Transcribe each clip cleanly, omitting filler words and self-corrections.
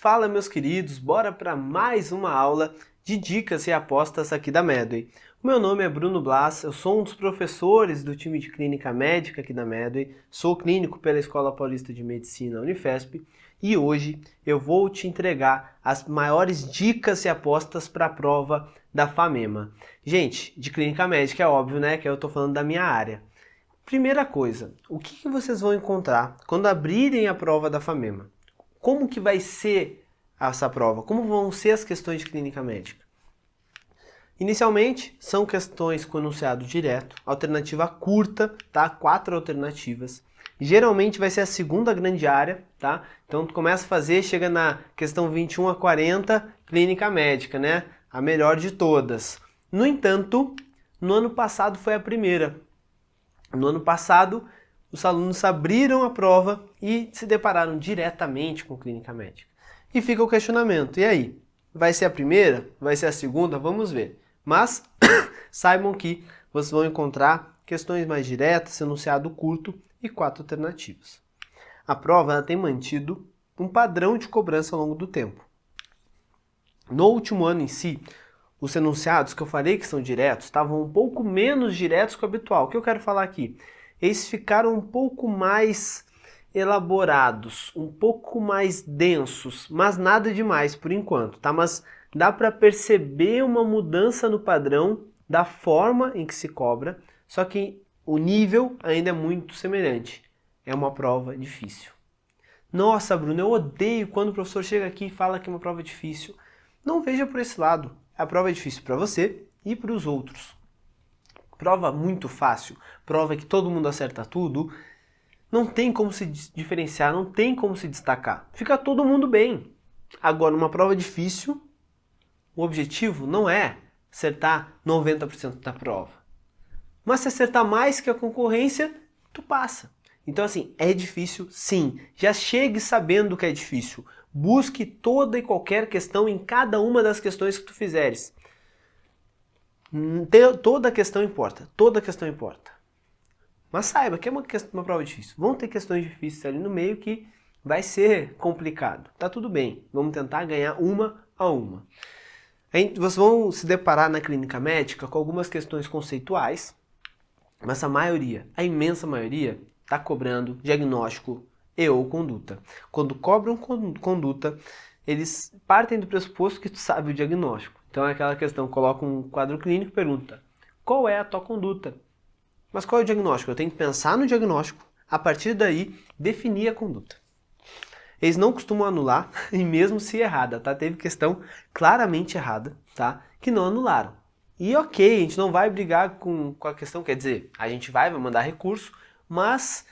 Fala meus queridos, bora para mais uma aula de dicas e apostas aqui da Medway. O meu nome é Bruno Blas, eu sou um dos professores do time de Clínica Médica aqui da Medway, sou clínico pela Escola Paulista de Medicina Unifesp e hoje eu vou te entregar as maiores dicas e apostas para a prova da FAMEMA. Gente, de Clínica Médica é óbvio, né, que eu estou falando da minha área. Primeira coisa, o que vocês vão encontrar quando abrirem a prova da FAMEMA? Como que vai ser essa prova? Como vão ser as questões de clínica médica? Inicialmente, são questões com enunciado direto, alternativa curta, tá? 4 alternativas. Geralmente vai ser a segunda grande área, tá? Então tu começa a fazer, chega na questão 21 a 40, clínica médica, né? A melhor de todas. No entanto, no ano passado foi a primeira. No ano passado, os alunos abriram a prova e se depararam diretamente com clínica médica. E fica o questionamento, e aí? Vai ser a primeira? Vai ser a segunda? Vamos ver. Mas saibam que vocês vão encontrar questões mais diretas, enunciado curto e 4 alternativas. A prova ela tem mantido um padrão de cobrança ao longo do tempo. No último ano em si, os enunciados que eu falei que são diretos estavam um pouco menos diretos que o habitual. O que eu quero falar aqui? Eles ficaram um pouco mais elaborados, um pouco mais densos, mas nada demais por enquanto, tá? Mas dá para perceber uma mudança no padrão da forma em que se cobra, só que o nível ainda é muito semelhante. É uma prova difícil. Nossa, Bruno, eu odeio quando o professor chega aqui e fala que é uma prova difícil. Não veja por esse lado. A prova é difícil para você e para os outros. Prova muito fácil, prova que todo mundo acerta tudo, não tem como se diferenciar, não tem como se destacar. Fica todo mundo bem. Agora, numa prova difícil, o objetivo não é acertar 90% da prova. Mas se acertar mais que a concorrência, tu passa. Então assim, é difícil sim. Já chegue sabendo que é difícil. Busque toda e qualquer questão em cada uma das questões que tu fizeres. Toda questão importa, toda questão importa. Mas saiba que é uma prova difícil. Vão ter questões difíceis ali no meio que vai ser complicado. Tá tudo bem, vamos tentar ganhar uma a uma. Vocês vão se deparar na clínica médica com algumas questões conceituais, mas a maioria, a imensa maioria, está cobrando diagnóstico e ou conduta. Quando cobram conduta, eles partem do pressuposto que tu sabe o diagnóstico. Então é aquela questão, coloca um quadro clínico e pergunta, qual é a tua conduta? Mas qual é o diagnóstico? Eu tenho que pensar no diagnóstico, a partir daí definir a conduta. Eles não costumam anular, e mesmo se errada, tá? Teve questão claramente errada, tá? Que não anularam. E ok, a gente não vai brigar com a questão, quer dizer, a gente vai mandar recurso, mas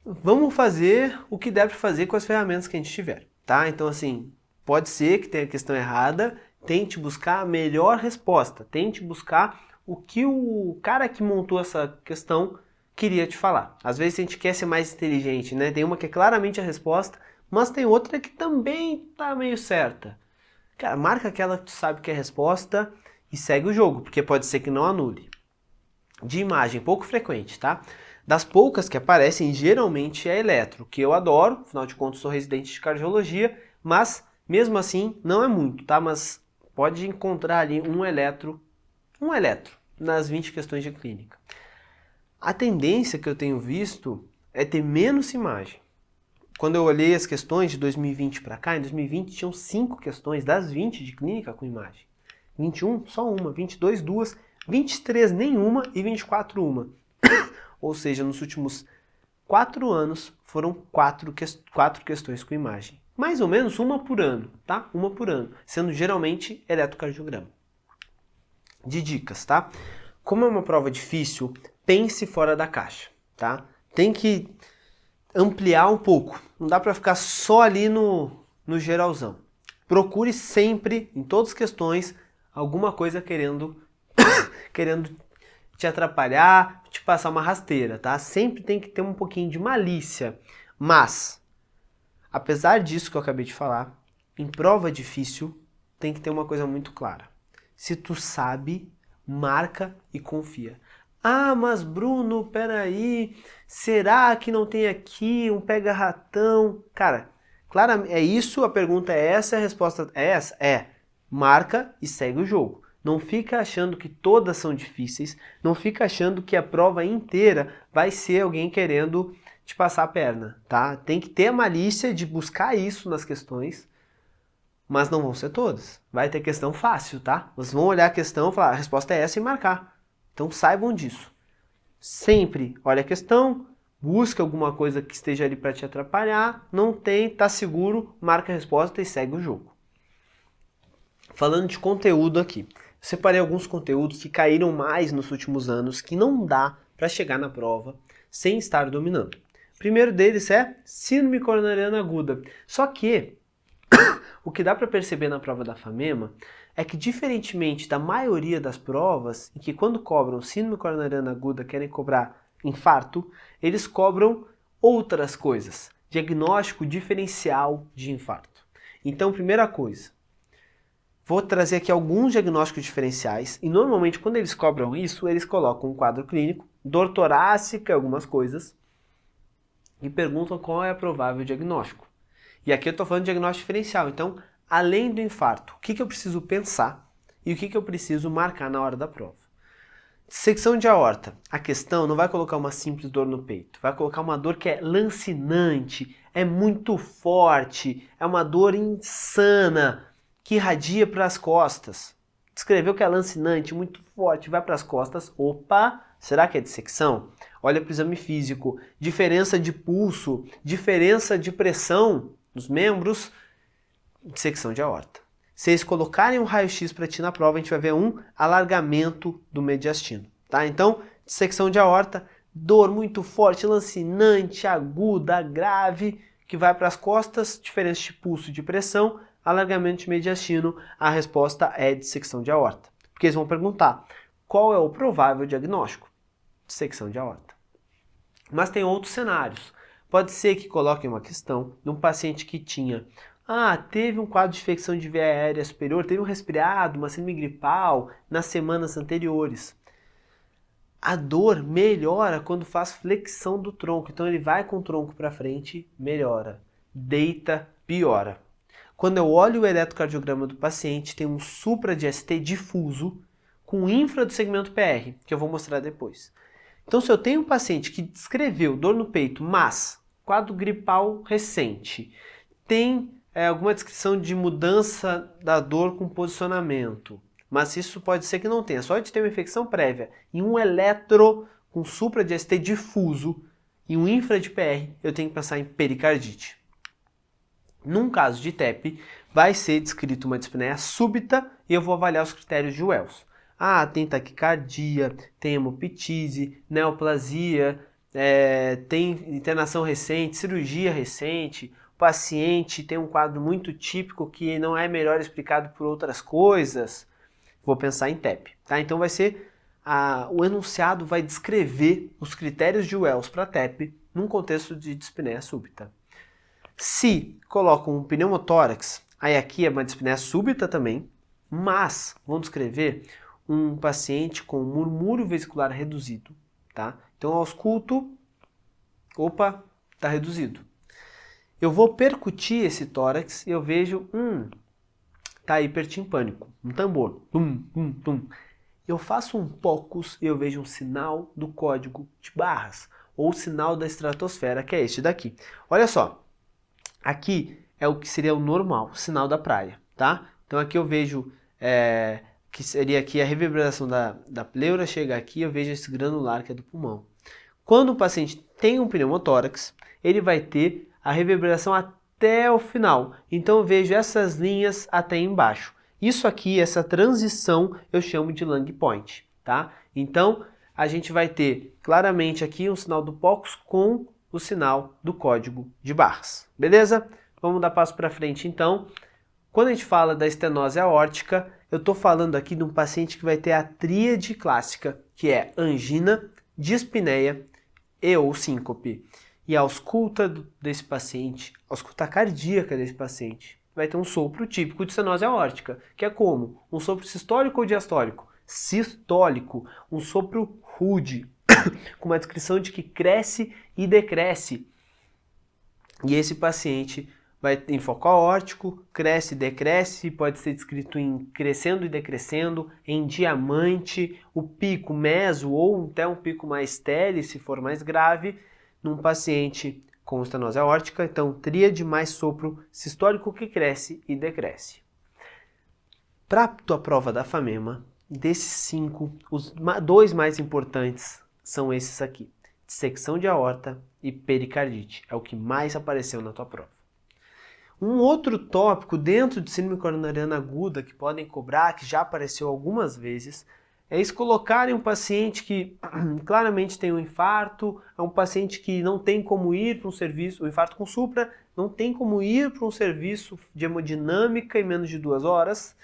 vamos fazer o que deve fazer com as ferramentas que a gente tiver, tá? Então assim, pode ser que tenha a questão errada, tente buscar a melhor resposta, tente buscar o que o cara que montou essa questão queria te falar. Às vezes a gente quer ser mais inteligente, né? Tem uma que é claramente a resposta, mas tem outra que também tá meio certa. Cara, marca aquela que tu sabe que é a resposta e segue o jogo, porque pode ser que não anule. De imagem, pouco frequente, tá? Das poucas que aparecem, geralmente é eletro, que eu adoro, afinal de contas sou residente de cardiologia, mas mesmo assim não é muito, tá? Mas pode encontrar ali um eletro nas 20 questões de clínica. A tendência que eu tenho visto é ter menos imagem. Quando eu olhei as questões de 2020 para cá, em 2020 tinham 5 questões das 20 de clínica com imagem. 21, só uma. 22, 2. 23, nenhuma. E 24, uma. Ou seja, nos últimos 4 anos foram 4 questões com imagem. Mais ou menos uma por ano, tá? Uma por ano. Sendo geralmente eletrocardiograma. De dicas, tá? Como é uma prova difícil, pense fora da caixa, tá? Tem que ampliar um pouco. Não dá para ficar só ali no geralzão. Procure sempre, em todas as questões, alguma coisa querendo te atrapalhar, te passar uma rasteira, tá? Sempre tem que ter um pouquinho de malícia. Mas, apesar disso que eu acabei de falar, em prova difícil, tem que ter uma coisa muito clara. Se tu sabe, marca e confia. Ah, mas Bruno, peraí, será que não tem aqui um pega-ratão? Cara, Claramente, é isso, a pergunta é essa, a resposta é essa? É. Marca e segue o jogo. Não fica achando que todas são difíceis, não fica achando que a prova inteira vai ser alguém querendo te passar a perna, tá? Tem que ter a malícia de buscar isso nas questões, mas não vão ser todas. Vai ter questão fácil, tá? Vocês vão olhar a questão e falar, a resposta é essa e marcar. Então saibam disso. Sempre olha a questão, busca alguma coisa que esteja ali para te atrapalhar, não tem, tá seguro, marca a resposta e segue o jogo. Falando de conteúdo aqui, separei alguns conteúdos que caíram mais nos últimos anos, que não dá para chegar na prova sem estar dominando. O primeiro deles é síndrome coronariana aguda. Só que o que dá para perceber na prova da FAMEMA é que, diferentemente da maioria das provas, em que quando cobram síndrome coronariana aguda querem cobrar infarto, eles cobram outras coisas. Diagnóstico diferencial de infarto. Então, primeira coisa, vou trazer aqui alguns diagnósticos diferenciais e normalmente quando eles cobram isso, eles colocam um quadro clínico, dor torácica, algumas coisas, e perguntam qual é o provável diagnóstico. E aqui eu estou falando de diagnóstico diferencial, então, além do infarto, o que eu preciso pensar e o que eu preciso marcar na hora da prova? Dissecção de aorta. A questão não vai colocar uma simples dor no peito, vai colocar uma dor que é lancinante, é muito forte, é uma dor insana, que irradia para as costas. Descreveu que é lancinante, muito forte, vai para as costas. Opa, será que é dissecção? Olha para o exame físico, diferença de pulso, diferença de pressão nos membros, dissecção de aorta. Se eles colocarem um raio-x para ti na prova, a gente vai ver um alargamento do mediastino, tá? Então, dissecção de aorta, dor muito forte, lancinante, aguda, grave, que vai para as costas, diferença de pulso, de pressão, alargamento de mediastino, a resposta é dissecção de aorta. Porque eles vão perguntar, qual é o provável diagnóstico? Dissecção de aorta. Mas tem outros cenários. Pode ser que coloquem uma questão de um paciente que tinha, teve um quadro de infecção de via aérea superior, teve um resfriado, uma síndrome gripal nas semanas anteriores. A dor melhora quando faz flexão do tronco, então ele vai com o tronco para frente, melhora. Deita, piora. Quando eu olho o eletrocardiograma do paciente, tem um supra de ST difuso com infra do segmento PR, que eu vou mostrar depois. Então, se eu tenho um paciente que descreveu dor no peito, mas quadro gripal recente, tem alguma descrição de mudança da dor com posicionamento, mas isso pode ser que não tenha, só de ter uma infecção prévia e um eletro com supra de ST difuso e um infra de PR, eu tenho que pensar em pericardite. Num caso de TEP, vai ser descrito uma dispneia súbita e eu vou avaliar os critérios de Wells. Tem taquicardia, tem hemoptise, neoplasia, tem internação recente, cirurgia recente, o paciente tem um quadro muito típico que não é melhor explicado por outras coisas. Vou pensar em TEP, tá? Então vai ser, o enunciado vai descrever os critérios de Wells para TEP num contexto de dispneia súbita. Se colocam um pneumotórax, aí aqui é uma dispneia súbita também, mas vão descrever um paciente com murmúrio vesicular reduzido, tá? Então eu ausculto, opa, tá reduzido. Eu vou percutir esse tórax e eu vejo, tá hipertimpânico, um tambor, tum, tum, tum. Eu faço um POCUS e eu vejo um sinal do código de barras, ou sinal da estratosfera, que é este daqui. Olha só, aqui é o que seria o normal, o sinal da praia, tá? Então aqui eu vejo que seria aqui a reverberação da pleura, chega aqui, eu vejo esse granular que é do pulmão. Quando o paciente tem um pneumotórax, ele vai ter a reverberação até o final. Então eu vejo essas linhas até embaixo. Isso aqui, essa transição, eu chamo de lung point, tá? Então a gente vai ter claramente aqui um sinal do POCUS com o sinal do código de barras. Beleza? Vamos dar passo para frente então. Quando a gente fala da estenose aórtica, eu estou falando aqui de um paciente que vai ter a tríade clássica, que é angina, dispneia e ou síncope. E a ausculta desse paciente, a ausculta cardíaca desse paciente, vai ter um sopro típico de estenose aórtica, que é como? Um sopro sistólico ou diastólico? Sistólico, um sopro rude, com uma descrição de que cresce e decresce. E esse paciente vai em foco aórtico, cresce e decresce, pode ser descrito em crescendo e decrescendo, em diamante, o pico meso ou até um pico mais tele, se for mais grave, num paciente com estenose aórtica, então tríade mais sopro sistólico que cresce e decresce. Para a tua prova da FAMEMA, desses 5, os 2 mais importantes são esses aqui: dissecção de aorta e pericardite. É o que mais apareceu na tua prova. Um outro tópico dentro de síndrome coronariana aguda que podem cobrar, que já apareceu algumas vezes, é eles colocarem um paciente que claramente tem um infarto, é um paciente que não tem como ir para um serviço, o infarto com supra, não tem como ir para um serviço de hemodinâmica em menos de 2 horas.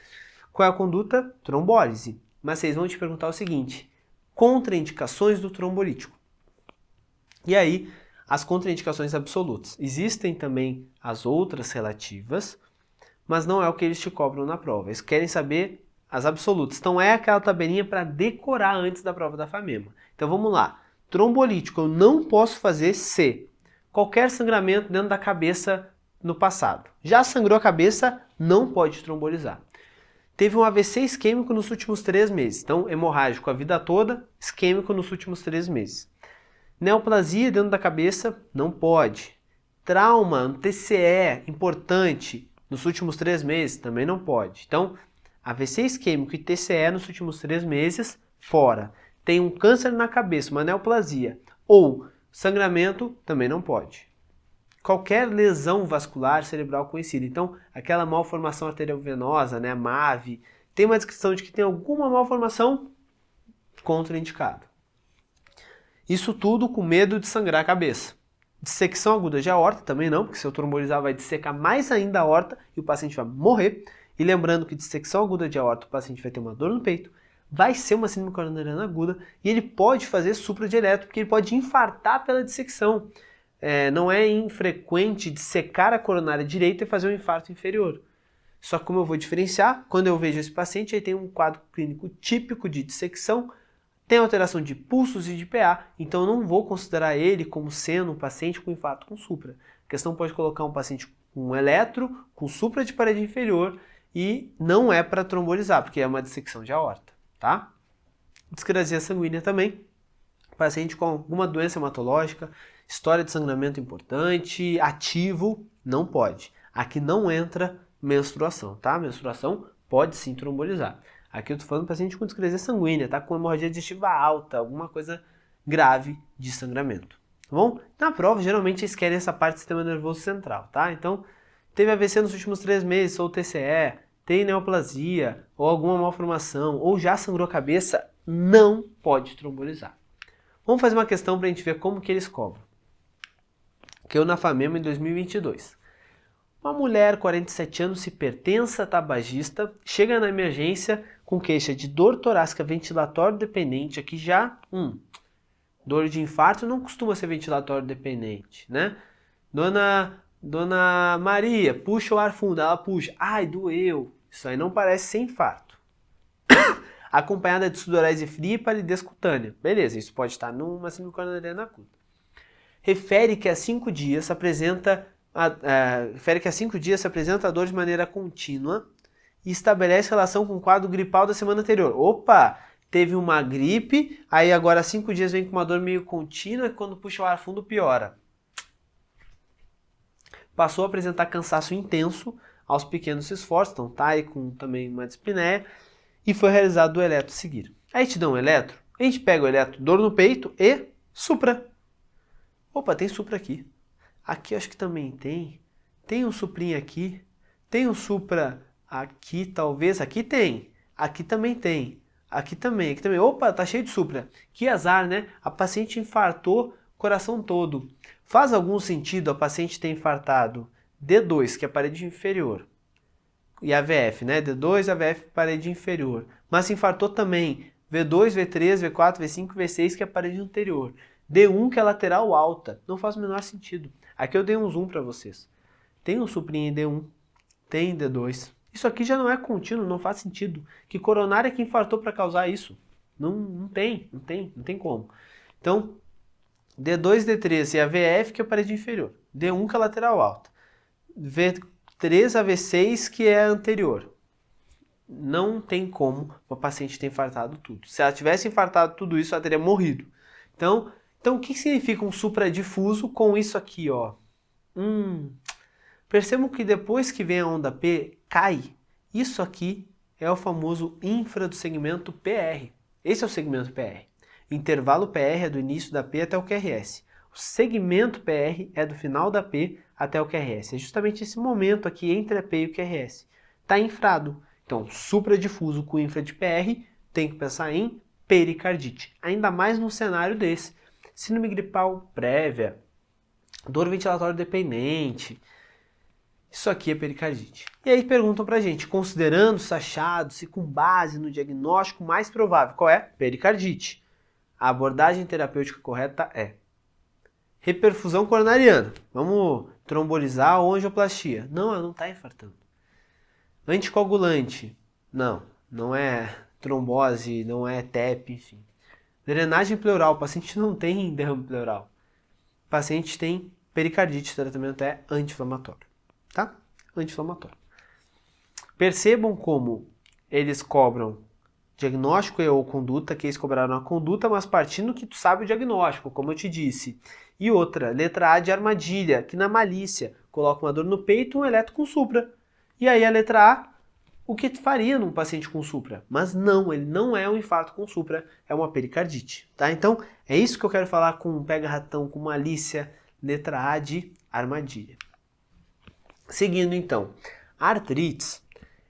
Qual é a conduta? Trombólise. Mas vocês vão te perguntar o seguinte: contraindicações do trombolítico. E aí, as contraindicações absolutas. Existem também as outras relativas, mas não é o que eles te cobram na prova. Eles querem saber as absolutas. Então é aquela tabelinha para decorar antes da prova da FAMEMA. Então vamos lá. Trombolítico, eu não posso fazer se qualquer sangramento dentro da cabeça no passado. Já sangrou a cabeça, não pode trombolizar. Teve um AVC isquêmico nos últimos 3 meses. Então, hemorrágico a vida toda, isquêmico nos últimos 3 meses. Neoplasia dentro da cabeça, não pode. Trauma, um TCE importante nos últimos 3 meses, também não pode. Então, AVC isquêmico e TCE nos últimos 3 meses, fora. Tem um câncer na cabeça, uma neoplasia ou sangramento, também não pode. Qualquer lesão vascular cerebral conhecida. Então, aquela malformação arteriovenosa, né, MAVE, tem uma descrição de que tem alguma malformação, contraindicado. Isso tudo com medo de sangrar a cabeça. Dissecção aguda de aorta também não, porque se eu trombolizar vai dissecar mais ainda a aorta e o paciente vai morrer. E lembrando que dissecção aguda de aorta, o paciente vai ter uma dor no peito, vai ser uma síndrome coronariana aguda e ele pode fazer supra de eletro, porque ele pode infartar pela dissecção. Não é infrequente dissecar a coronária direita e fazer um infarto inferior. Só que como eu vou diferenciar, quando eu vejo esse paciente, ele tem um quadro clínico típico de dissecção, tem alteração de pulsos e de PA, então eu não vou considerar ele como sendo um paciente com infarto com supra. A questão pode colocar um paciente com um eletro, com supra de parede inferior, e não é para trombolizar, porque é uma dissecção de aorta, tá? Discrasia sanguínea também, paciente com alguma doença hematológica, história de sangramento importante, ativo, não pode. Aqui não entra menstruação, tá? Menstruação pode sim trombolizar. Aqui eu tô falando de paciente com discrasia sanguínea, tá? Com hemorragia digestiva alta, alguma coisa grave de sangramento, tá bom? Na prova, geralmente eles querem essa parte do sistema nervoso central, tá? Então, teve AVC nos últimos 3 meses, ou TCE, tem neoplasia, ou alguma malformação, ou já sangrou a cabeça, não pode trombolizar. Vamos fazer uma questão para a gente ver como que eles cobram. Que eu na FAMEMA em 2022. Uma mulher, 47 anos, hipertensa, tabagista, chega na emergência com queixa de dor torácica ventilatório dependente, aqui já, dor de infarto não costuma ser ventilatório dependente, né? Dona Maria, puxa o ar fundo, ela puxa, ai, doeu, isso aí não parece ser infarto. Acompanhada de sudorese fria e palidez cutânea, beleza, isso pode estar numa síndrome coronariana aguda. Refere que há 5 dias se apresenta a dor de maneira contínua e estabelece relação com o quadro gripal da semana anterior. Opa, teve uma gripe, aí agora há 5 dias vem com uma dor meio contínua e quando puxa o ar fundo piora. Passou a apresentar cansaço intenso aos pequenos esforços, então tá aí com também uma dispneia, e foi realizado o eletro a seguir. Aí te dá um eletro, a gente pega o eletro, dor no peito e supra. Opa, tem supra aqui. Aqui acho que também tem. Tem um suprinho aqui. Tem um supra aqui, talvez. Aqui tem. Aqui também tem. Aqui também. Aqui também. Opa, tá cheio de supra. Que azar, né? A paciente infartou o coração todo. Faz algum sentido a paciente ter infartado D2, que é a parede inferior, e AVF, né? D2, AVF, parede inferior. Mas se infartou também V2, V3, V4, V5, V6, que é a parede anterior. D1, que é lateral alta. Não faz o menor sentido. Aqui eu dei um zoom para vocês. Tem um suprinho em D1, tem D2. Isso aqui já não é contínuo, não faz sentido. Que coronária que infartou para causar isso? Não tem como. Então, D2, D3 e a VF, que é a parede inferior. D1, que é a lateral alta. V3 a V6 que é anterior. Não tem como o paciente ter infartado tudo. Se ela tivesse infartado tudo isso, ela teria morrido. Então o que significa um supradifuso com isso aqui, ó? Percebam que depois que vem a onda P, cai. Isso aqui é o famoso infra do segmento PR. Esse é o segmento PR. O intervalo PR é do início da P até o QRS. O segmento PR é do final da P até o QRS. É justamente esse momento aqui entre a P e o QRS. Está infrado. Então, supradifuso com infra de PR, tem que pensar em pericardite. Ainda mais num cenário desse. Síndrome gripal prévia, dor ventilatória dependente. Isso aqui é pericardite. E aí perguntam pra gente, considerando os achados e com base no diagnóstico mais provável, qual é? Pericardite. A abordagem terapêutica correta é reperfusão coronariana. Vamos trombolizar ou angioplastia. Não, ela não está infartando. Anticoagulante. Não é trombose, não é TEP, enfim. Drenagem pleural. O paciente não tem derrame pleural. O paciente tem pericardite. O tratamento é anti-inflamatório. Tá? Anti-inflamatório. Percebam como eles cobram diagnóstico ou conduta, que eles cobraram a conduta, mas partindo que tu sabe o diagnóstico, como eu te disse. E outra, letra A de armadilha, que na malícia coloca uma dor no peito e um eletro com supra. E aí a letra A, o que faria num paciente com supra? Mas não, ele não é um infarto com supra, é uma pericardite. Tá? Então, é isso que eu quero falar com pega-ratão, com malícia, letra A de armadilha. Seguindo então, artrites,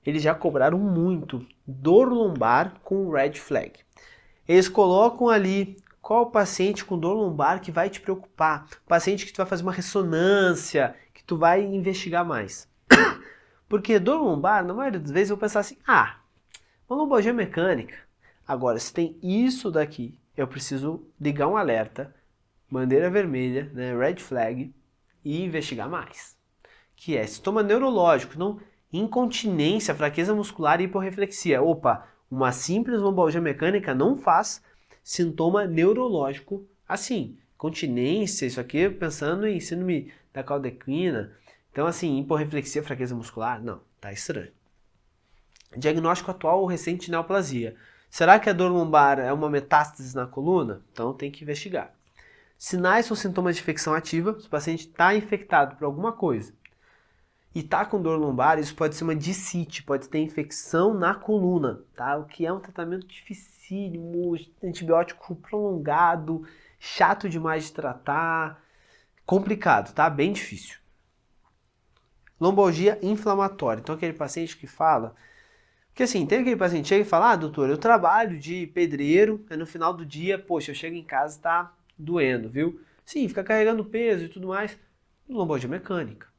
eles já cobraram muito dor lombar com red flag. Eles colocam ali qual paciente com dor lombar que vai te preocupar, paciente que tu vai fazer uma ressonância, que tu vai investigar mais. Porque dor lombar, na maioria das vezes eu vou pensar assim, uma lombalgia mecânica. Agora, se tem isso daqui, eu preciso ligar um alerta, bandeira vermelha, né, red flag, e investigar mais. Que é sintoma neurológico, não incontinência, fraqueza muscular e hiporreflexia. Opa, uma simples lombalgia mecânica não faz sintoma neurológico assim. Continência, isso aqui pensando em síndrome da caldequina. Então assim, hiporreflexia, fraqueza muscular, não, tá estranho. Diagnóstico atual ou recente de neoplasia. Será que a dor lombar é uma metástase na coluna? Então tem que investigar. Sinais ou sintomas de infecção ativa, se o paciente está infectado por alguma coisa e está com dor lombar, isso pode ser uma discite, pode ter infecção na coluna, tá? O que é um tratamento dificílimo, antibiótico prolongado, chato demais de tratar, complicado, tá? Bem difícil. Lombalgia inflamatória, então aquele paciente que fala, porque assim, tem aquele paciente que chega e fala, doutor, eu trabalho de pedreiro, no final do dia, poxa, eu chego em casa e tá doendo, viu? Sim, fica carregando peso e tudo mais, lombalgia mecânica.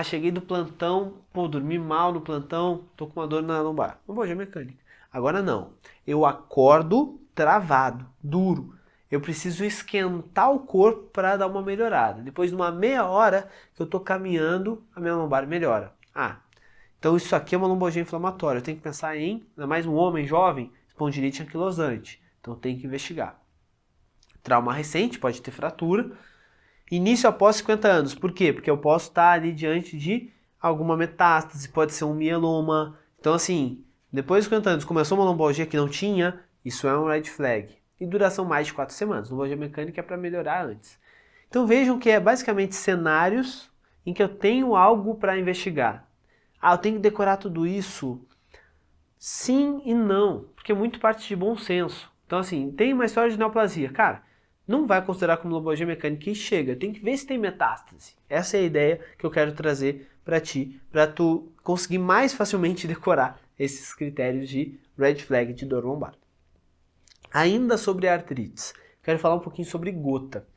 Cheguei do plantão, dormi mal no plantão, tô com uma dor na lombar. Lombalgia mecânica. Agora não. Eu acordo travado, duro. Eu preciso esquentar o corpo para dar uma melhorada. Depois de uma meia hora que eu tô caminhando, a minha lombar melhora. Então isso aqui é uma lombalgia inflamatória. Eu tenho que pensar em, ainda mais um homem jovem, espondilite anquilosante. Então tem que investigar. Trauma recente, pode ter fratura. Início após 50 anos. Por quê? Porque eu posso estar ali diante de alguma metástase, pode ser um mieloma. Então, assim, depois de 50 anos começou uma lombalgia que não tinha, isso é um red flag. E duração mais de 4 semanas. Lombalgia mecânica é para melhorar antes. Então vejam que é basicamente cenários em que eu tenho algo para investigar. Eu tenho que decorar tudo isso? Sim e não, porque é muito parte de bom senso. Então, assim, tem uma história de neoplasia. Cara, não vai considerar como lombalgia mecânica e chega. Tem que ver se tem metástase. Essa é a ideia que eu quero trazer para ti, para tu conseguir mais facilmente decorar esses critérios de red flag de dor lombar. Ainda sobre artrites, quero falar um pouquinho sobre gota.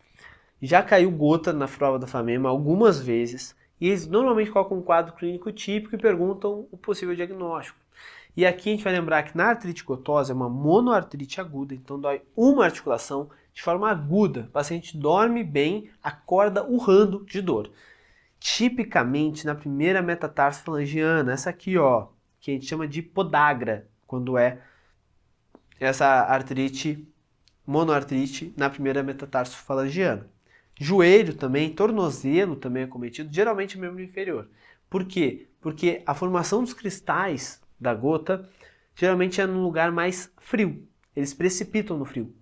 Já caiu gota na prova da FAMEMA algumas vezes e eles normalmente colocam um quadro clínico típico e perguntam o possível diagnóstico. E aqui a gente vai lembrar que na artrite gotosa é uma monoartrite aguda, então dói uma articulação de forma aguda. O paciente dorme bem, acorda urrando de dor. Tipicamente na primeira metatarsofalangiana, essa aqui ó, que a gente chama de podagra, quando é essa artrite, monoartrite na primeira metatarsofalangiana. Joelho também, tornozelo também é cometido, geralmente membro inferior. Por quê? Porque a formação dos cristais da gota geralmente é num lugar mais frio. Eles precipitam no frio.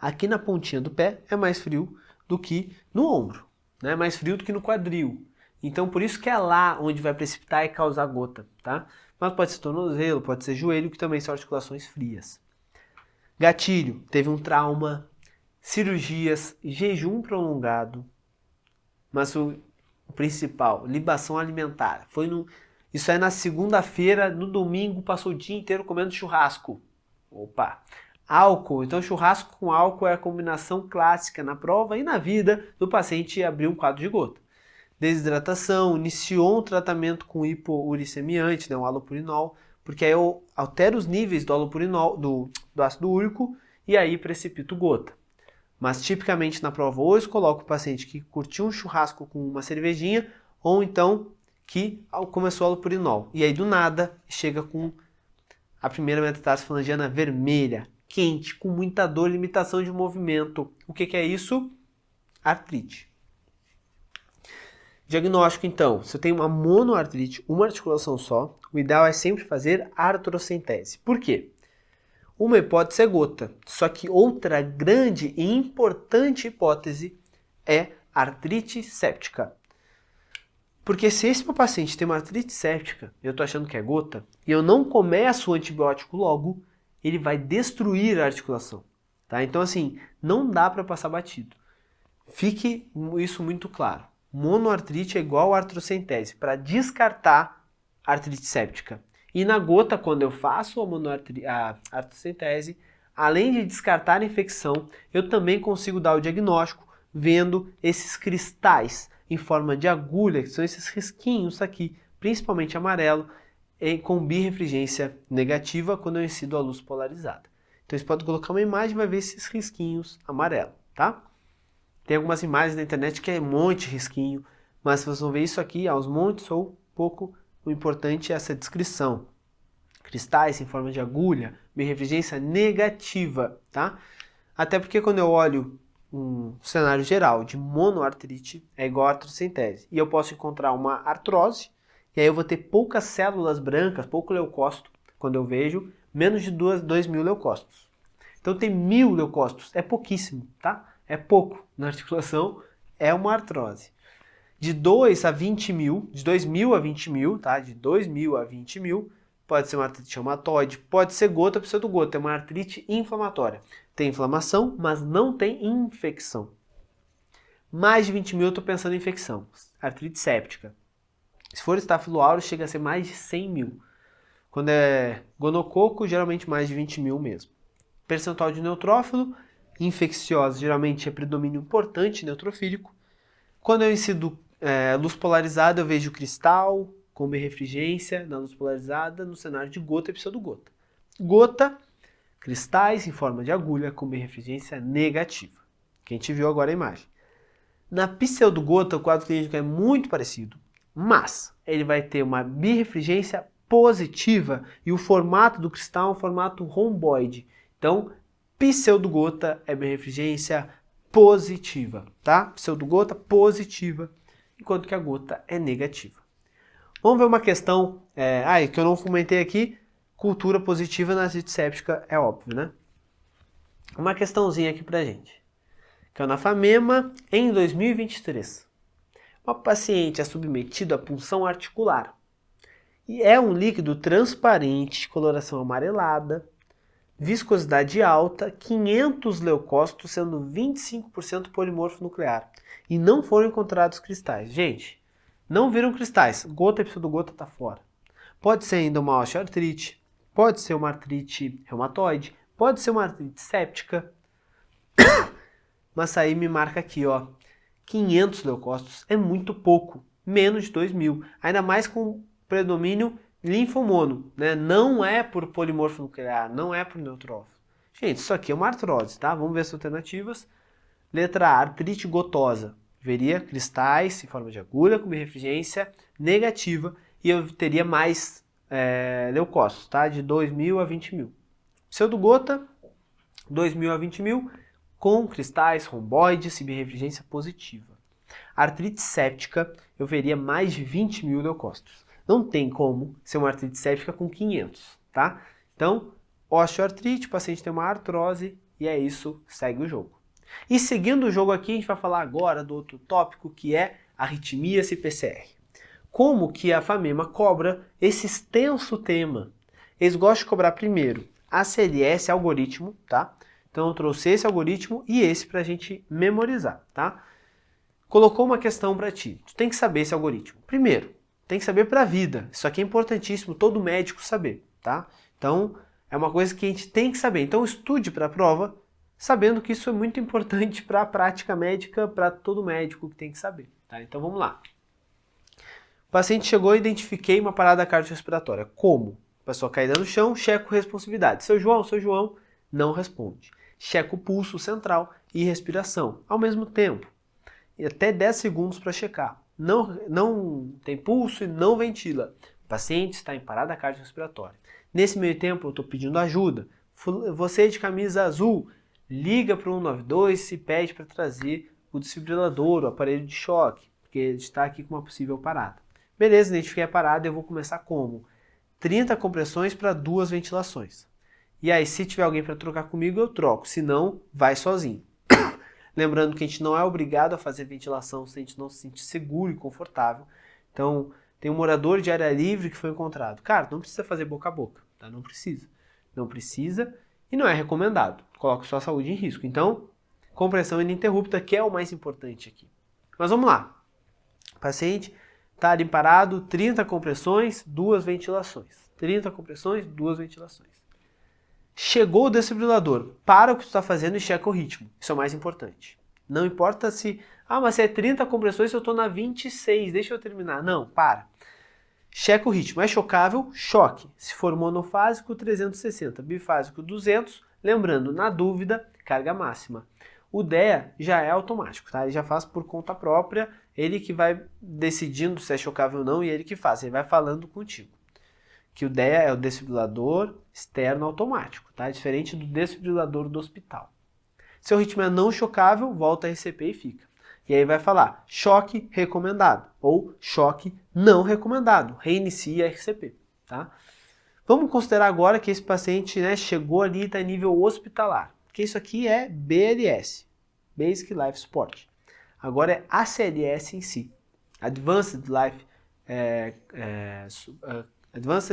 Aqui na pontinha do pé é mais frio do que no ombro, né? Mais frio do que no quadril. Então por isso que é lá onde vai precipitar e causar gota, tá? Mas pode ser tornozelo, pode ser joelho, que também são articulações frias. Gatilho, teve um trauma, cirurgias, jejum prolongado, mas o principal, libação alimentar. Isso é na segunda-feira, no domingo passou o dia inteiro comendo churrasco. Opa! Álcool, então churrasco com álcool é a combinação clássica na prova e na vida do paciente abrir um quadro de gota. Desidratação, iniciou um tratamento com hipouricemiante, né, um halopurinol, porque aí eu altero os níveis do halopurinol, do ácido úrico, e aí precipito gota. Mas tipicamente na prova ou eu coloco o paciente que curtiu um churrasco com uma cervejinha, ou então que começou halopurinol. E aí do nada chega com a primeira metatarso falangiana vermelha, quente, com muita dor, limitação de movimento. O que é isso? Artrite. Diagnóstico, então, se eu tenho uma monoartrite, uma articulação só, o ideal é sempre fazer artrocentese. Por quê? Uma hipótese é gota, só que outra grande e importante hipótese é artrite séptica. Porque se esse meu paciente tem uma artrite séptica, eu estou achando que é gota, e eu não começo o antibiótico logo, ele vai destruir a articulação. Tá? Então, assim, não dá para passar batido. Fique isso muito claro. Monoartrite é igual a artrocentese, para descartar a artrite séptica. E na gota, quando eu faço a artrocentese, além de descartar a infecção, eu também consigo dar o diagnóstico vendo esses cristais em forma de agulha, que são esses risquinhos aqui, principalmente amarelo, com birrefringência negativa quando eu incido a luz polarizada. Então você pode colocar uma imagem e vai ver esses risquinhos amarelo, tá? Tem algumas imagens na internet que é um monte de risquinho, mas se vocês vão ver isso aqui, aos montes ou pouco, o importante é essa descrição. Cristais em forma de agulha, birrefringência negativa, tá? Até porque quando eu olho um cenário geral de monoartrite, é igual a artrocentese. E eu posso encontrar uma artrose, e aí eu vou ter poucas células brancas, pouco leucócito, quando eu vejo, menos de 2.000 leucócitos. Então tem 1.000 leucócitos, é pouquíssimo, tá? É pouco na articulação, é uma artrose. De 2 a 20 mil, de 2.000 a 20 mil, tá? De 2.000 a 20 mil, pode ser uma artrite reumatoide, pode ser gota, pseudogota, é uma artrite inflamatória. Tem inflamação, mas não tem infecção. Mais de 20 mil eu estou pensando em infecção, artrite séptica. Se for Staphylo aureus, chega a ser mais de 100 mil. Quando é gonococo, geralmente mais de 20 mil mesmo. Percentual de neutrófilo, infecciosa, geralmente é predomínio importante neutrofílico. Quando eu incido luz polarizada, eu vejo cristal com birrefringência na luz polarizada no cenário de gota e pseudogota. Gota, cristais em forma de agulha com birrefringência negativa, que a gente viu agora a imagem. Na pseudogota, o quadro clínico é muito parecido, mas ele vai ter uma birrefringência positiva e o formato do cristal é um formato romboide. Então, pseudogota é birrefringência positiva, tá? Pseudogota positiva, enquanto que a gota é negativa. Vamos ver uma questão que eu não comentei aqui. Cultura positiva na artrite séptica é óbvio, né? Uma questãozinha aqui pra gente. Canafamema em 2023. Uma paciente é submetida à punção articular e é um líquido transparente de coloração amarelada, viscosidade alta, 500 leucócitos, sendo 25% polimorfo nuclear. E não foram encontrados cristais. Gente, não viram cristais. Gota e pseudogota está fora. Pode ser ainda uma osteoartrite, pode ser uma artrite reumatoide, pode ser uma artrite séptica. Mas aí me marca aqui, ó, 500 leucócitos é muito pouco, menos de 2.000. Ainda mais com predomínio linfomono, né? Não é por polimorfo nuclear, não é por neutrófilo. Gente, isso aqui é uma artrose, tá? Vamos ver as alternativas. Letra A, artrite gotosa. Veria cristais em forma de agulha com birrefringência negativa e eu teria mais leucócitos, tá? De 2.000 a 20.000. Pseudogota, 2.000 a 20.000, com cristais, romboides e birefringência positiva. Artrite séptica, eu veria mais de 20 mil leucócitos. Não tem como ser uma artrite séptica com 500, tá? Então, osteoartrite, o paciente tem uma artrose e é isso, segue o jogo. E seguindo o jogo aqui, a gente vai falar agora do outro tópico que é arritmias e PCR. Como que a FAMEMA cobra esse extenso tema? Eles gostam de cobrar primeiro ACLS, algoritmo, tá? Então eu trouxe esse algoritmo e esse pra gente memorizar, tá? Colocou uma questão para ti, tu tem que saber esse algoritmo. Primeiro, tem que saber para a vida. Isso aqui é importantíssimo, todo médico saber, tá? Então, é uma coisa que a gente tem que saber. Então, estude para a prova, sabendo que isso é muito importante para a prática médica, para todo médico que tem que saber, tá? Então, vamos lá. O paciente chegou e identifiquei uma parada cardiorrespiratória. Como? A pessoa caída no chão, checo responsividade. Seu João, não responde. Checo o pulso central e respiração, ao mesmo tempo. E até 10 segundos para checar. Não tem pulso e não ventila. O paciente está em parada cardiorrespiratória. Nesse meio tempo eu estou pedindo ajuda. Você de camisa azul, liga para o 192 e pede para trazer o desfibrilador, o aparelho de choque, porque ele está aqui com uma possível parada. Beleza, identifiquei a parada, eu vou começar como? 30 compressões para 2 ventilações. E aí, se tiver alguém para trocar comigo, eu troco. Se não, vai sozinho. Lembrando que a gente não é obrigado a fazer ventilação se a gente não se sentir seguro e confortável. Então, tem um morador de área livre que foi encontrado. Cara, não precisa fazer boca a boca, tá? Não precisa. Não precisa e não é recomendado. Coloca sua saúde em risco. Então, compressão ininterrupta, que é o mais importante aqui. Mas vamos lá. O paciente está ali parado, 30 compressões, 2 ventilações. 30 compressões, 2 ventilações. Chegou o desfibrilador, para o que tu está fazendo e checa o ritmo. Isso é o mais importante. Não importa se... mas se é 30 compressões, eu estou na 26, deixa eu terminar. Não, para. Checa o ritmo. É chocável? Choque. Se for monofásico, 360. Bifásico, 200. Lembrando, na dúvida, carga máxima. O DEA já é automático, tá? Ele já faz por conta própria. Ele que vai decidindo se é chocável ou não e ele que faz. Ele vai falando contigo. Que o DEA é o desfibrilador externo automático, tá? Diferente do desfibrilador do hospital. Se o ritmo é não chocável, volta a RCP e fica. E aí vai falar choque recomendado ou choque não recomendado. Reinicia a RCP, tá? Vamos considerar agora que esse paciente, né, chegou ali e está em nível hospitalar. Porque isso aqui é BLS, Basic Life Support. Agora é ACLS em si, Advanced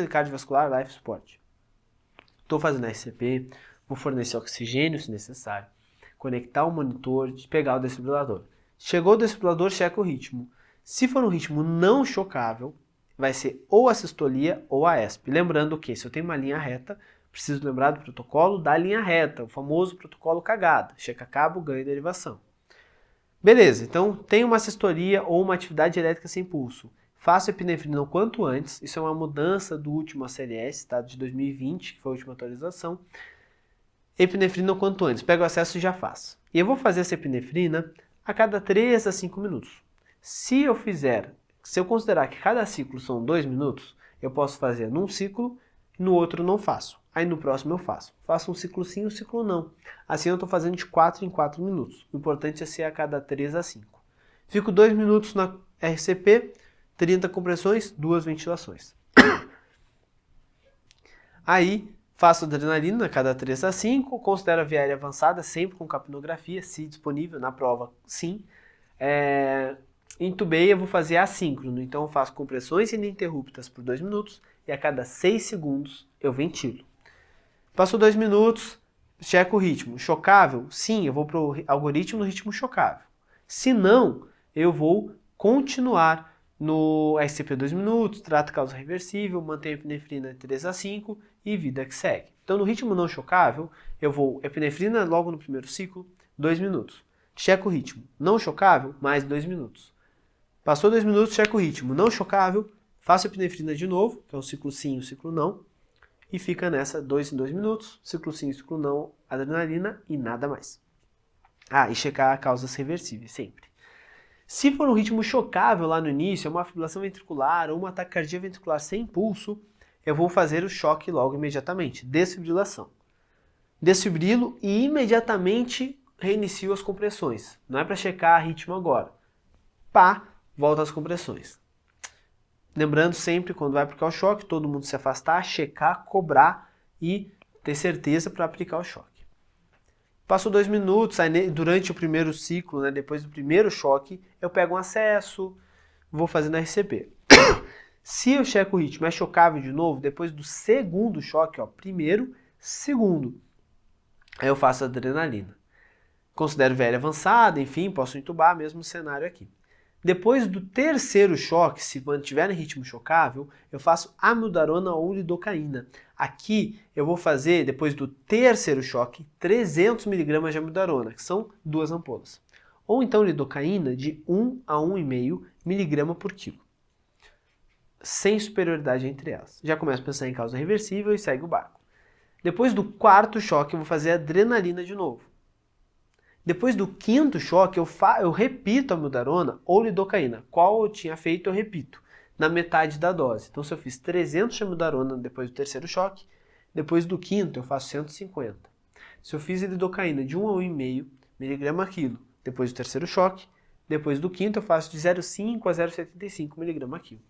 Cardiovascular Life Support. Estou fazendo RCP, vou fornecer oxigênio se necessário, conectar o monitor, pegar o desfibrilador. Chegou o desfibrilador, checa o ritmo. Se for um ritmo não chocável, vai ser ou a sistolia ou a ESP. Lembrando que se eu tenho uma linha reta, preciso lembrar do protocolo da linha reta, o famoso protocolo cagada. Checa cabo, ganha derivação. Beleza, então tem uma sistolia ou uma atividade elétrica sem pulso. Faço epinefrina o quanto antes, isso é uma mudança do último ACLS, tá? De 2020, que foi a última atualização. Epinefrina o quanto antes, pego o acesso e já faço. E eu vou fazer essa epinefrina a cada 3 a 5 minutos. Se eu considerar que cada ciclo são 2 minutos, eu posso fazer num ciclo e no outro não faço. Aí no próximo eu faço. Faço um ciclo sim, um ciclo não. Assim eu estou fazendo de 4 em 4 minutos. O importante é ser a cada 3 a 5. Fico 2 minutos na RCP, 30 compressões, 2 ventilações. Aí, faço adrenalina a cada 3 a 5, considero a via aérea avançada, sempre com capnografia, se disponível, na prova, sim. Intubei, eu vou fazer assíncrono, então eu faço compressões ininterruptas por 2 minutos e a cada 6 segundos eu ventilo. Passou 2 minutos, checo o ritmo. Chocável? Sim, eu vou para o algoritmo no ritmo chocável. Se não, eu vou continuar no SCP 2 minutos, trato causa reversível, mantenho a epinefrina 3 a 5 e vida que segue. Então no ritmo não chocável, eu vou epinefrina logo no primeiro ciclo, 2 minutos. Checo o ritmo. Não chocável, mais 2 minutos. Passou 2 minutos, checo o ritmo. Não chocável, faço epinefrina de novo, que é um ciclo sim e um ciclo não. E fica nessa 2 em 2 minutos, ciclo sim e ciclo não, adrenalina e nada mais. E checar causas reversíveis, sempre. Se for um ritmo chocável lá no início, uma fibrilação ventricular ou uma taquicardia ventricular sem pulso, eu vou fazer o choque logo imediatamente, desfibrilação. Desfibrilo e imediatamente reinicio as compressões. Não é para checar ritmo agora. Pá, volta às compressões. Lembrando sempre, quando vai aplicar o choque, todo mundo se afastar, checar, cobrar e ter certeza para aplicar o choque. Passou 2 minutos, aí durante o primeiro ciclo, né, depois do primeiro choque, eu pego um acesso, vou fazendo RCP. Se eu checo o ritmo, é chocável de novo, depois do segundo choque, ó, primeiro, segundo, aí eu faço adrenalina. Considero VL avançada, enfim, posso entubar, mesmo cenário aqui. Depois do terceiro choque, se mantiver em ritmo chocável, eu faço amiodarona ou lidocaína. Aqui eu vou fazer, depois do terceiro choque, 300 mg de amiodarona, que são 2 ampolas. Ou então lidocaína de 1 a 1,5 mg por quilo. Sem superioridade entre elas. Já começo a pensar em causa reversível e segue o barco. Depois do quarto choque, eu vou fazer adrenalina de novo. Depois do quinto choque, eu repito a amiodarona ou lidocaína. Qual eu tinha feito, eu repito, na metade da dose. Então, se eu fiz 300 de amiodarona depois do terceiro choque, depois do quinto eu faço 150. Se eu fiz a lidocaína de 1 a 1,5 mg a quilo depois do terceiro choque, depois do quinto eu faço de 0,5 a 0,75 mg a quilo.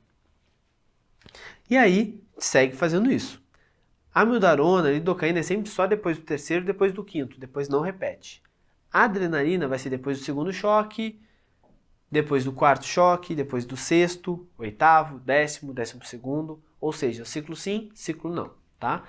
E aí, segue fazendo isso. A amiodarona, a lidocaína é sempre só depois do terceiro e depois do quinto, depois não repete. A adrenalina vai ser depois do segundo choque, depois do quarto choque, depois do sexto, oitavo, 10º segundo, ou seja, ciclo sim, ciclo não, tá?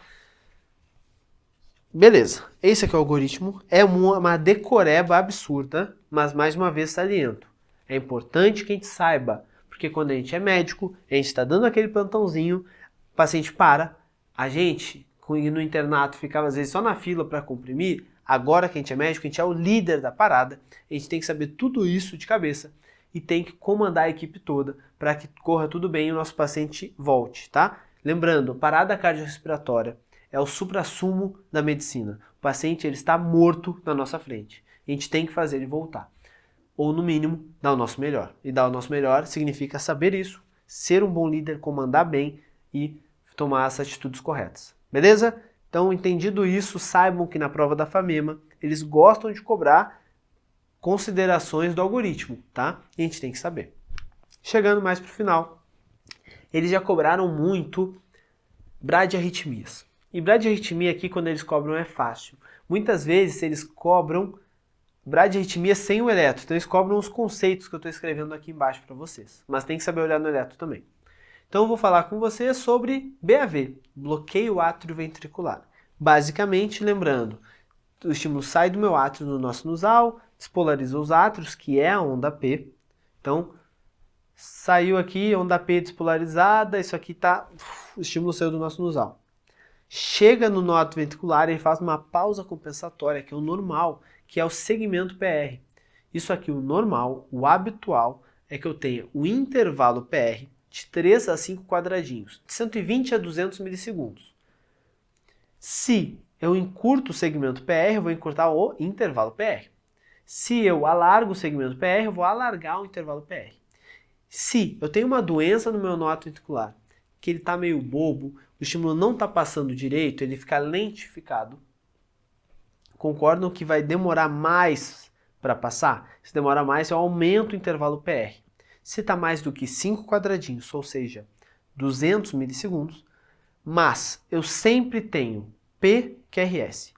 Beleza, esse aqui é o algoritmo, é uma decoreba absurda, mas mais uma vez saliento. É importante que a gente saiba, porque quando a gente é médico, a gente está dando aquele plantãozinho, o paciente para, a gente no internato ficava às vezes só na fila para comprimir. Agora que a gente é médico, a gente é o líder da parada, a gente tem que saber tudo isso de cabeça e tem que comandar a equipe toda para que corra tudo bem e o nosso paciente volte, tá? Lembrando, parada cardiorrespiratória é o suprassumo da medicina. O paciente ele está morto na nossa frente. A gente tem que fazer ele voltar. Ou, no mínimo, dar o nosso melhor. E dar o nosso melhor significa saber isso, ser um bom líder, comandar bem e tomar as atitudes corretas. Beleza? Então, entendido isso, saibam que na prova da FAMEMA eles gostam de cobrar considerações do algoritmo, tá? E a gente tem que saber. Chegando mais para o final, eles já cobraram muito bradiarritmias. E bradiarritmia aqui, quando eles cobram, é fácil. Muitas vezes eles cobram bradiarritmia sem o eletro. Então eles cobram os conceitos que eu estou escrevendo aqui embaixo para vocês. Mas tem que saber olhar no eletro também. Então eu vou falar com vocês sobre BAV, bloqueio atrioventricular. Basicamente, lembrando, o estímulo sai do meu átrio no nosso sinusal, despolariza os átrios, que é a onda P. Então, saiu aqui, onda P despolarizada, isso aqui tá, o estímulo saiu do nosso sinusal. Chega no nó atrioventricular, ele faz uma pausa compensatória, que é o normal, que é o segmento PR. Isso aqui, o normal, o habitual, é que eu tenha o intervalo PR de 3 a 5 quadradinhos, de 120 a 200 milissegundos. Se eu encurto o segmento PR, eu vou encurtar o intervalo PR. Se eu alargo o segmento PR, eu vou alargar o intervalo PR. Se eu tenho uma doença no meu nó atrioventricular, que ele está meio bobo, o estímulo não está passando direito, ele fica lentificado, concordam que vai demorar mais para passar? Se demora mais, eu aumento o intervalo PR. Se está mais do que 5 quadradinhos, ou seja, 200 milissegundos, mas eu sempre tenho PQRS,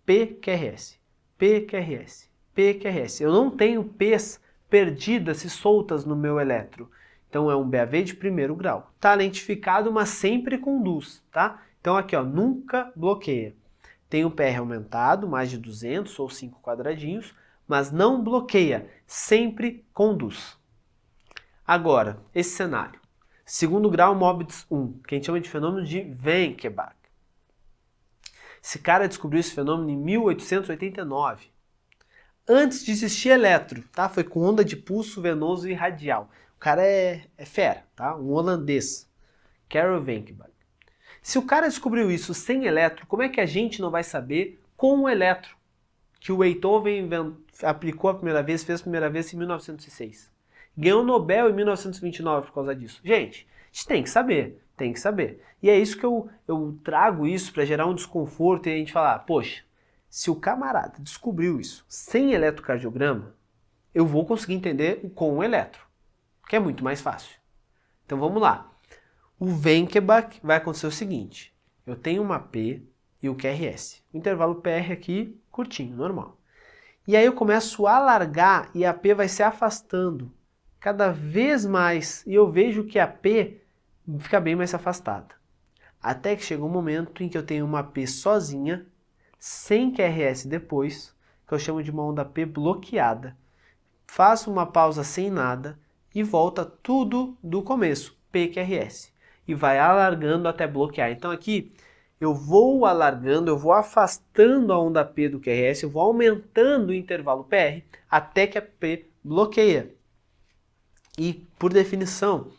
PQRS, PQRS, PQRS. Eu não tenho P's perdidas e soltas no meu eletro. Então é um BAV de primeiro grau. Está lentificado, mas sempre conduz, tá? Então aqui, ó, nunca bloqueia. Tem o PR aumentado, mais de 200 ou 5 quadradinhos, mas não bloqueia, sempre conduz. Agora, esse cenário. Segundo grau Mobius 1, que a gente chama de fenômeno de Wenckebach. Esse cara descobriu esse fenômeno em 1889. Antes de existir eletro, tá? Foi com onda de pulso venoso e radial. O cara é fera, tá? Um holandês. Karel Wenckebach. Se o cara descobriu isso sem eletro, como é que a gente não vai saber com o eletro? Que o Beethoven aplicou a primeira vez, fez a primeira vez em 1906. Ganhou o Nobel em 1929 por causa disso. Gente, a gente tem que saber, tem que saber. E é isso que eu trago isso para gerar um desconforto e a gente falar, poxa, Se o camarada descobriu isso sem eletrocardiograma, eu vou conseguir entender com o eletro, que é muito mais fácil. Então vamos lá. O Wenckebach vai acontecer o seguinte. Eu tenho uma P e o QRS. O intervalo PR aqui, curtinho, normal. E aí eu começo a alargar e a P vai se afastando cada vez mais. E eu vejo que a P fica bem mais afastada. Até que chega um momento em que eu tenho uma P sozinha, sem QRS depois, que eu chamo de uma onda P bloqueada. Faço uma pausa sem nada e volta tudo do começo, PQRS. E vai alargando até bloquear. Então aqui eu vou alargando, eu vou afastando a onda P do QRS, eu vou aumentando o intervalo PR até que a P bloqueia. E por definição,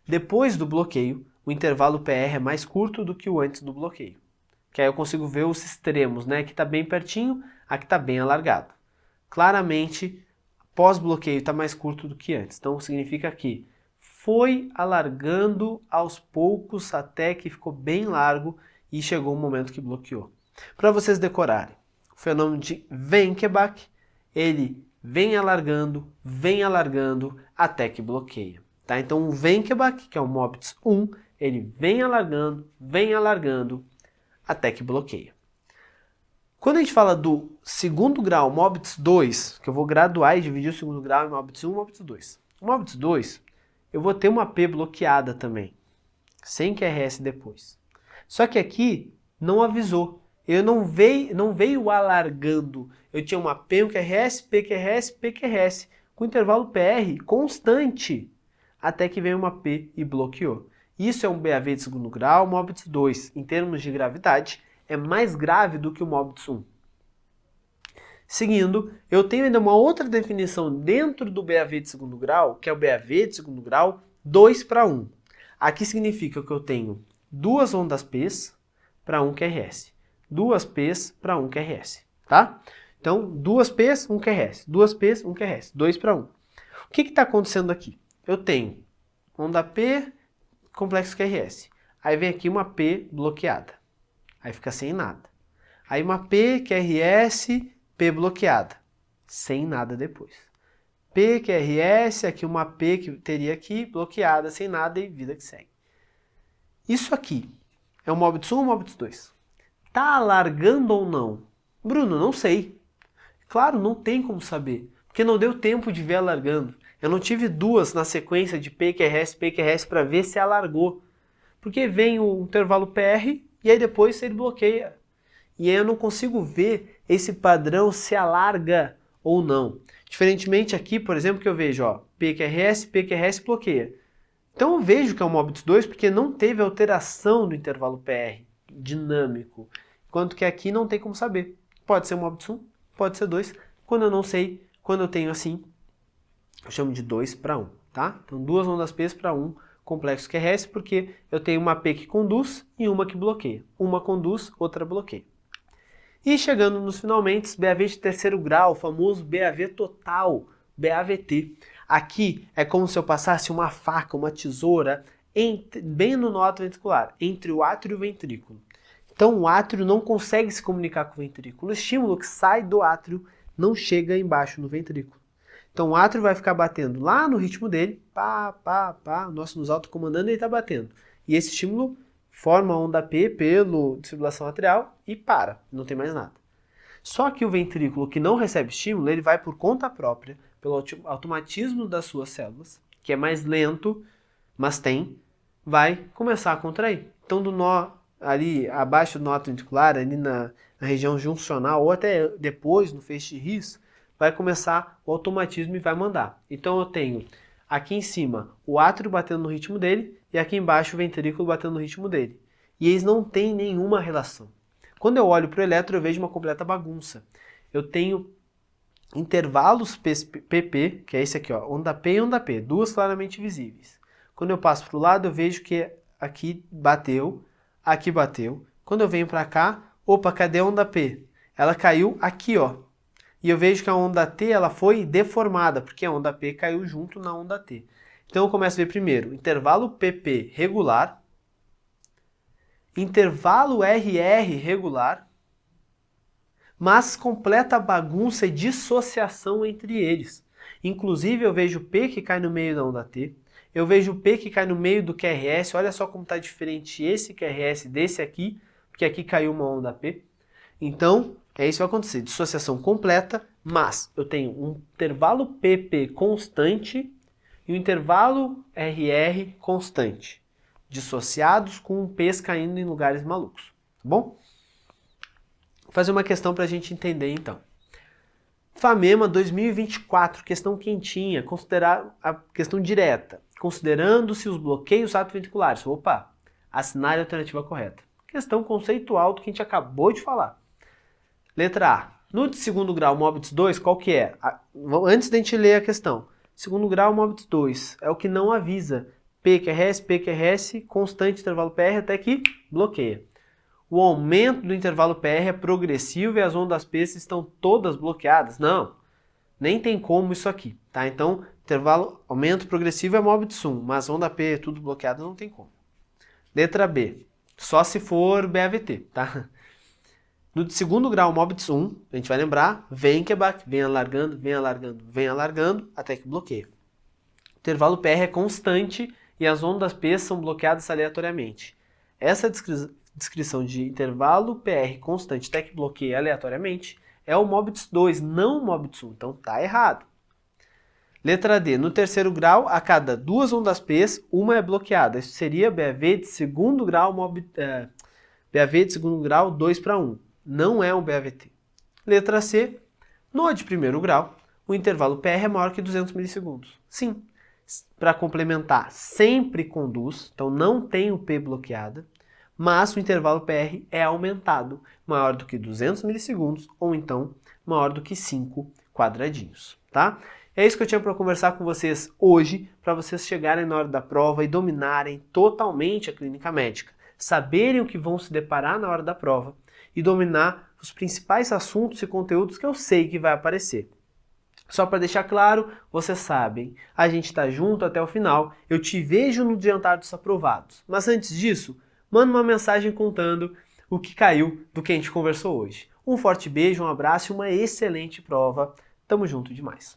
depois do bloqueio, o intervalo PR é mais curto do que o antes do bloqueio. Que aí eu consigo ver os extremos, né? Aqui está bem pertinho, aqui está bem alargado. Claramente, pós-bloqueio está mais curto do que antes. Então significa que foi alargando aos poucos até que ficou bem largo e chegou um momento que bloqueou. Para vocês decorarem, o fenômeno de Wenckebach, ele vem alargando até que bloqueia. Tá? Então o Wenckebach, que é o MOBITS 1, ele vem alargando até que bloqueia. Quando a gente fala do segundo grau, MOBITS 2, que eu vou graduar e dividir o segundo grau em MOBITS 1 e MOBITS 2. O MOBITS 2, eu vou ter uma P bloqueada também, sem QRS depois. Só que aqui não avisou. Eu não veio alargando. Eu tinha uma P, um QRS, PQRS, PQRS, com intervalo PR constante, até que veio uma P e bloqueou. Isso é um BAV de segundo grau, MOBITS 2, em termos de gravidade, é mais grave do que o MOBITS 1. Seguindo, eu tenho ainda uma outra definição dentro do BAV de segundo grau, que é o BAV de segundo grau 2:1. Aqui significa que eu tenho duas ondas P's para um QRS. Duas P's para um QRS, tá? Então, duas P's, um QRS. Duas P's, um QRS. 2:1. O que está acontecendo aqui? Eu tenho onda P, complexo QRS. Aí vem aqui uma P bloqueada. Aí fica sem nada. Aí uma P, QRS, P bloqueada. Sem nada depois. P, QRS, aqui uma P que teria aqui, bloqueada, sem nada e vida que segue. Isso aqui é um MOBITS 1 ou MOBITS 2? Tá alargando ou não? Bruno, não sei. Claro, não tem como saber, porque não deu tempo de ver alargando. Eu não tive duas na sequência de PQRS, PQRS para ver se alargou. Porque vem o intervalo PR e aí depois ele bloqueia. E aí eu não consigo ver esse padrão se alarga ou não. Diferentemente aqui, por exemplo, que eu vejo, ó, PQRS, PQRS bloqueia. Então eu vejo que é um MOBITS 2 porque não teve alteração do intervalo PR dinâmico. Enquanto que aqui não tem como saber. Pode ser um MOBITS 1, pode ser 2. Quando eu não sei, quando eu tenho assim, eu chamo de 2:1, tá? Então duas ondas P's para um complexo QRS, porque eu tenho uma P que conduz e uma que bloqueia. Uma conduz, outra bloqueia. E chegando nos finalmente, BAV de terceiro grau, o famoso BAV total, BAVT. Aqui é como se eu passasse uma faca, uma tesoura, bem no nó ventricular, entre o átrio e o ventrículo. Então o átrio não consegue se comunicar com o ventrículo. O estímulo que sai do átrio não chega embaixo no ventrículo. Então o átrio vai ficar batendo lá no ritmo dele, pá, pá, pá, o nosso sinus alto comandando, ele está batendo. E esse estímulo forma a onda P pelo desfibrilação atrial e para, não tem mais nada. Só que o ventrículo que não recebe estímulo, ele vai por conta própria, pelo automatismo das suas células, que é mais lento, mas vai começar a contrair. Então do nó ali abaixo do nó ventricular, ali na região juncional, ou até depois no feixe de His, vai começar o automatismo e vai mandar. Então eu tenho aqui em cima o átrio batendo no ritmo dele e aqui embaixo o ventrículo batendo no ritmo dele. E eles não têm nenhuma relação. Quando eu olho para o eletro eu vejo uma completa bagunça. Eu tenho intervalos PP, que é esse aqui, ó, onda P e onda P, duas claramente visíveis. Quando eu passo para o lado eu vejo que aqui bateu. Quando eu venho para cá, opa, cadê a onda P? Ela caiu aqui, ó. E eu vejo que a onda T ela foi deformada, porque a onda P caiu junto na onda T. Então eu começo a ver primeiro intervalo PP regular, intervalo RR regular, mas completa bagunça e dissociação entre eles. Inclusive eu vejo P que cai no meio da onda T, eu vejo P que cai no meio do QRS, olha só como está diferente esse QRS desse aqui, porque aqui caiu uma onda P. Então, é isso que vai acontecer, dissociação completa, mas eu tenho um intervalo PP constante e um intervalo RR constante, dissociados com P's caindo em lugares malucos, tá bom? Vou fazer uma questão para a gente entender então. FAMEMA 2024, questão quentinha, considerar a questão direta, considerando-se os bloqueios atoveinculares. Opa, assinar a alternativa correta. Questão conceitual do que a gente acabou de falar. Letra A. No de segundo grau, Mobitz 2, qual que é? Antes de a gente ler a questão. Segundo grau, Mobitz 2, é o que não avisa. PQRS, constante intervalo PR até que bloqueia. O aumento do intervalo PR é progressivo e as ondas P estão todas bloqueadas? Não, nem tem como isso aqui, tá? Então, intervalo aumento progressivo é Mobitz 1, mas onda P tudo bloqueado não tem como. Letra B, só se for BAVT, tá? No de segundo grau, Mobitz 1, a gente vai lembrar, Wenckebach, vem alargando, vem alargando, vem alargando, até que bloqueia. O intervalo PR é constante e as ondas P são bloqueadas aleatoriamente. Essa descrição de intervalo PR constante até que bloqueia aleatoriamente é o Mobitz 2, não o Mobitz 1, então tá errado. Letra D, no terceiro grau, a cada duas ondas P, uma é bloqueada. Isso seria BAV de segundo grau, BAV de segundo grau 2 para 1. Não é um BAVT. Letra C, no de primeiro grau, o intervalo PR é maior que 200 milissegundos. Sim, para complementar, sempre conduz, então não tem o P bloqueada, mas o intervalo PR é aumentado, maior do que 200 milissegundos ou então maior do que 5 quadradinhos, tá? É isso que eu tinha para conversar com vocês hoje, para vocês chegarem na hora da prova e dominarem totalmente a clínica médica, saberem o que vão se deparar na hora da prova e dominar os principais assuntos e conteúdos que eu sei que vai aparecer. Só para deixar claro, vocês sabem, a gente está junto até o final, eu te vejo no jantar dos aprovados. Mas antes disso, manda uma mensagem contando o que caiu do que a gente conversou hoje. Um forte beijo, um abraço e uma excelente prova. Tamo junto demais.